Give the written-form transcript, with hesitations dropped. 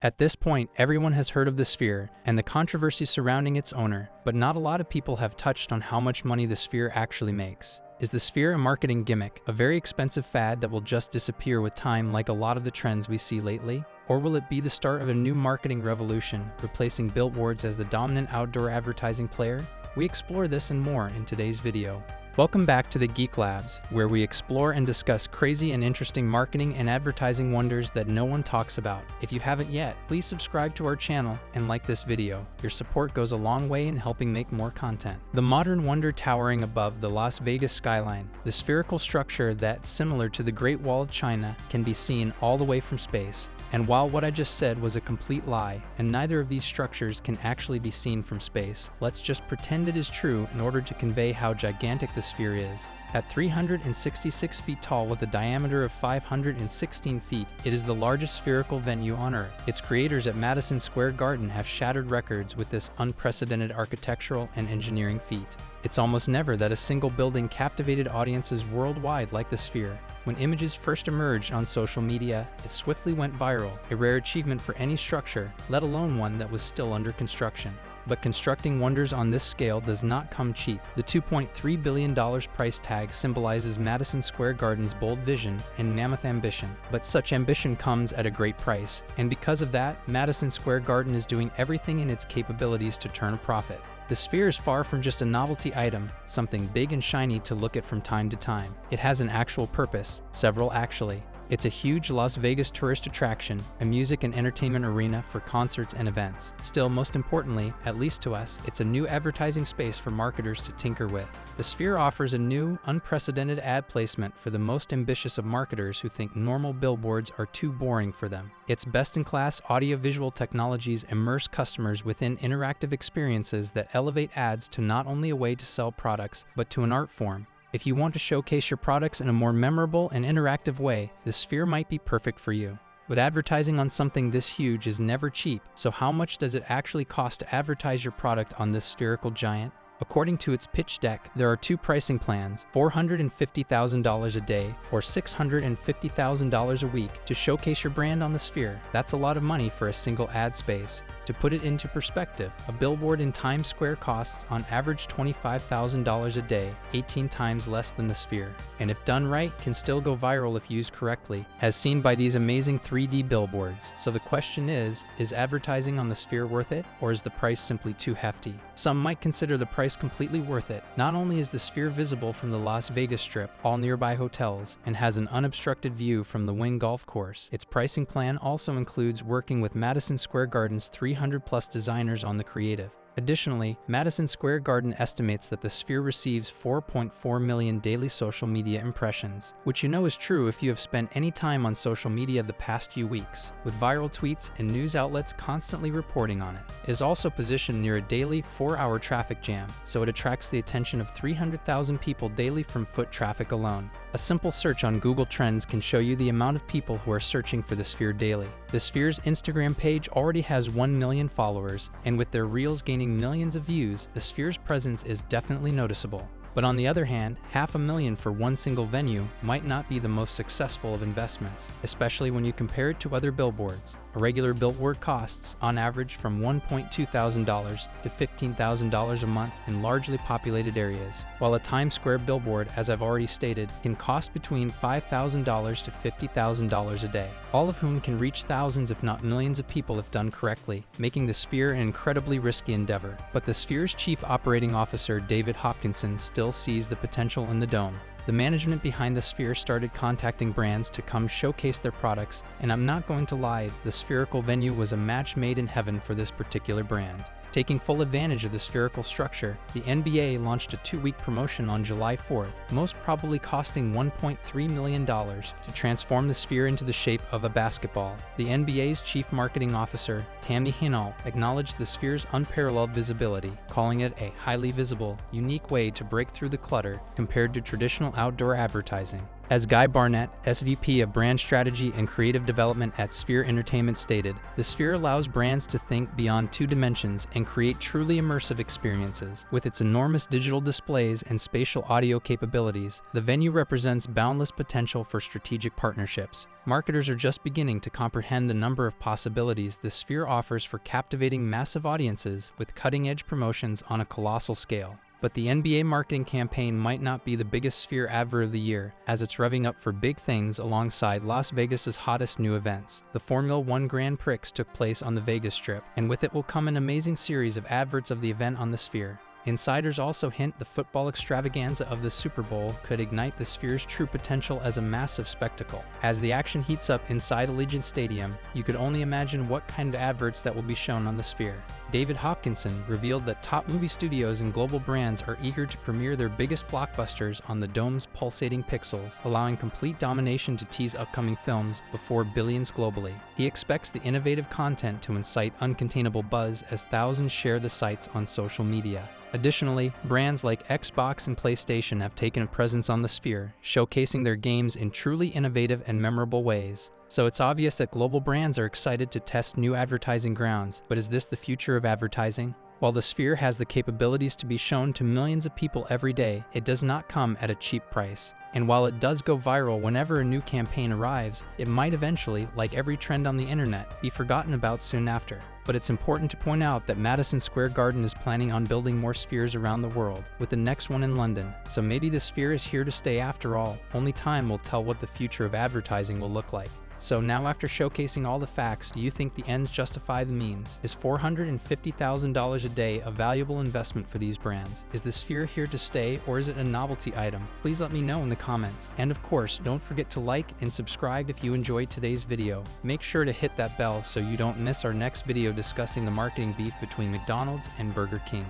At this point, everyone has heard of the Sphere and the controversy surrounding its owner, but not a lot of people have touched on how much money the Sphere actually makes. Is the Sphere a marketing gimmick, a very expensive fad that will just disappear with time like a lot of the trends we see lately? Or will it be the start of a new marketing revolution, replacing billboards as the dominant outdoor advertising player? We explore this and more in today's video. Welcome back to the Geek Labs, where we explore and discuss crazy and interesting marketing and advertising wonders that no one talks about. If you haven't yet, please subscribe to our channel and like this video. Your support goes a long way in helping make more content. The modern wonder towering above the Las Vegas skyline, the spherical structure that, similar to the Great Wall of China, can be seen all the way from space. And while what I just said was a complete lie, and neither of these structures can actually be seen from space, let's just pretend it is true in order to convey how gigantic the Sphere is. At 366 feet tall with a diameter of 516 feet, it is the largest spherical venue on Earth. Its creators at Madison Square Garden have shattered records with this unprecedented architectural and engineering feat. It's almost never that a single building captivated audiences worldwide like the Sphere. When images first emerged on social media, it swiftly went viral, a rare achievement for any structure, let alone one that was still under construction. But constructing wonders on this scale does not come cheap. The $2.3 billion price tag symbolizes Madison Square Garden's bold vision and mammoth ambition. But such ambition comes at a great price, and because of that, Madison Square Garden is doing everything in its capabilities to turn a profit. The Sphere is far from just a novelty item, something big and shiny to look at from time to time. It has an actual purpose, several actually. It's a huge Las Vegas tourist attraction, a music and entertainment arena for concerts and events. Still, most importantly, at least to us, it's a new advertising space for marketers to tinker with. The Sphere offers a new, unprecedented ad placement for the most ambitious of marketers who think normal billboards are too boring for them. Its best-in-class audio-visual technologies immerse customers within interactive experiences that elevate ads to not only a way to sell products, but to an art form. If you want to showcase your products in a more memorable and interactive way, the Sphere might be perfect for you. But advertising on something this huge is never cheap, so how much does it actually cost to advertise your product on this spherical giant? According to its pitch deck, there are two pricing plans, $450,000 a day or $650,000 a week to showcase your brand on the Sphere. That's a lot of money for a single ad space. To put it into perspective, a billboard in Times Square costs on average $25,000 a day, 18 times less than the Sphere. And if done right, can still go viral if used correctly, as seen by these amazing 3D billboards. So the question is advertising on the Sphere worth it, or is the price simply too hefty? Some might consider the price completely worth it. Not only is the Sphere visible from the Las Vegas Strip, all nearby hotels, and has an unobstructed view from the Wynn Golf Course, its pricing plan also includes working with Madison Square Garden's 300-plus designers on the creative. Additionally, Madison Square Garden estimates that the Sphere receives 4.4 million daily social media impressions, which you know is true if you have spent any time on social media the past few weeks, with viral tweets and news outlets constantly reporting on it. It is also positioned near a daily 4-hour traffic jam, so it attracts the attention of 300,000 people daily from foot traffic alone. A simple search on Google Trends can show you the amount of people who are searching for the Sphere daily. The Sphere's Instagram page already has 1 million followers, and with their reels gaining millions of views, the Sphere's presence is definitely noticeable. But on the other hand, $500,000 for one single venue might not be the most successful of investments, especially when you compare it to other billboards. A regular billboard costs, on average, from $1,200 to $15,000 a month in largely populated areas, while a Times Square billboard, as I've already stated, can cost between $5,000 to $50,000 a day, all of whom can reach thousands if not millions of people if done correctly, making the Sphere an incredibly risky endeavor. But the Sphere's chief operating officer, David Hopkinson, still sees the potential in the dome. The management behind the Sphere started contacting brands to come showcase their products, and I'm not going to lie, the spherical venue was a match made in heaven for this particular brand. Taking full advantage of the spherical structure, the NBA launched a 2-week promotion on July 4th, most probably costing $1.3 million to transform the Sphere into the shape of a basketball. The NBA's chief marketing officer, Tammy Hinault, acknowledged the Sphere's unparalleled visibility, calling it a highly visible, unique way to break through the clutter compared to traditional outdoor advertising. As Guy Barnett, SVP of Brand Strategy and Creative Development at Sphere Entertainment stated, the Sphere allows brands to think beyond two dimensions and create truly immersive experiences. With its enormous digital displays and spatial audio capabilities, the venue represents boundless potential for strategic partnerships. Marketers are just beginning to comprehend the number of possibilities the Sphere offers for captivating massive audiences with cutting-edge promotions on a colossal scale. But the NBA marketing campaign might not be the biggest Sphere advert of the year, as it's revving up for big things alongside Las Vegas's hottest new events. The Formula One Grand Prix took place on the Vegas Strip, and with it will come an amazing series of adverts of the event on the Sphere. Insiders also hint the football extravaganza of the Super Bowl could ignite the Sphere's true potential as a massive spectacle. As the action heats up inside Allegiant Stadium, you could only imagine what kind of adverts that will be shown on the Sphere. David Hopkinson revealed that top movie studios and global brands are eager to premiere their biggest blockbusters on the dome's pulsating pixels, allowing complete domination to tease upcoming films before billions globally. He expects the innovative content to incite uncontainable buzz as thousands share the sights on social media. Additionally, brands like Xbox and PlayStation have taken a presence on the Sphere, showcasing their games in truly innovative and memorable ways. So it's obvious that global brands are excited to test new advertising grounds, but is this the future of advertising? While the Sphere has the capabilities to be shown to millions of people every day, it does not come at a cheap price. And while it does go viral whenever a new campaign arrives, it might eventually, like every trend on the internet, be forgotten about soon after. But it's important to point out that Madison Square Garden is planning on building more Spheres around the world, with the next one in London. So maybe the Sphere is here to stay after all. Only time will tell what the future of advertising will look like. So now, after showcasing all the facts, do you think the ends justify the means? Is $450,000 a day a valuable investment for these brands? Is the Sphere here to stay, or is it a novelty item? Please let me know in the comments. And of course, don't forget to like and subscribe if you enjoyed today's video. Make sure to hit that bell so you don't miss our next video discussing the marketing beef between McDonald's and Burger King.